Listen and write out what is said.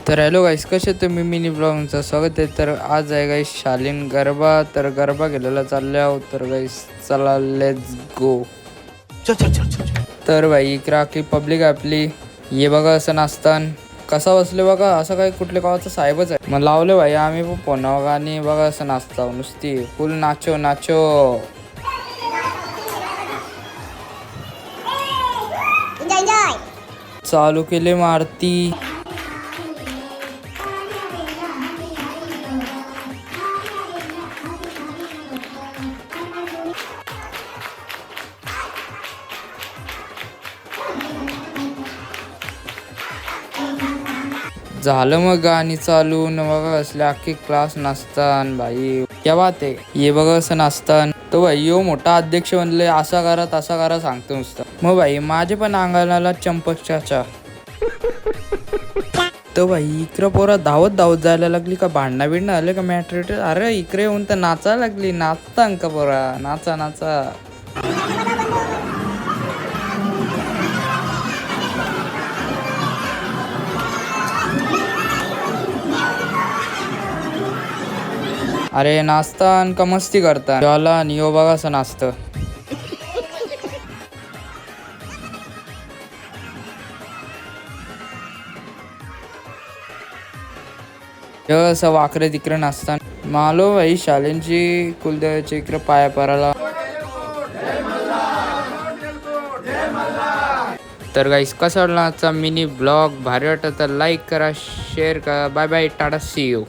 तर हॅलो गाईस, कसे तुम्ही मिनी ब्लॉगचं स्वागत आहे. तर आज आहे गाईस शालीन गरबा. तर गरबा गेलेला चालल्या आहोत. तर गाईस चला लेट्स गो. तर भाई इकडे की पब्लिक आपली ये बघा असं नाचतान कसा बसले बघा, असं काही कुठले गावाचं साहेबच आहे. मग लावले भाई आम्ही पण फोन आणि बघा असं नाचता नुसती फुल नाचो नाचो चालू केले मारती. झालं मग गाणी चालून बघा असले अख्खी क्लास नाचतान भाई. क्या बात आहे. ये बघा असं नाचतान तो भाई यो मोठा अध्यक्ष म्हणले असा करा तसा करा सांगतो नुसतं. मग भाई माझे पण अंगाला चंपकच्या तो भाई इकडं पोरा धावत धावत जायला लागली का भांडणा बिडणं आले का मॅट्रेट. अरे इकडे येऊन तर नाचायला लागली. नाचता का पोरा, नाचा नाचा. अरे नाचतान का मस्ती करता याला आणि यो बघा असं नाचतं. असं वाकरे तिकडे नाचताना मालो भाई शालेंची कुलदेवाच्या इकडे पाया पराला. तर गाईस कसा वाटला आजचा मिनी ब्लॉग, भारी वाटत तर लाईक करा, शेअर करा. Bye bye, ta-ta, see you.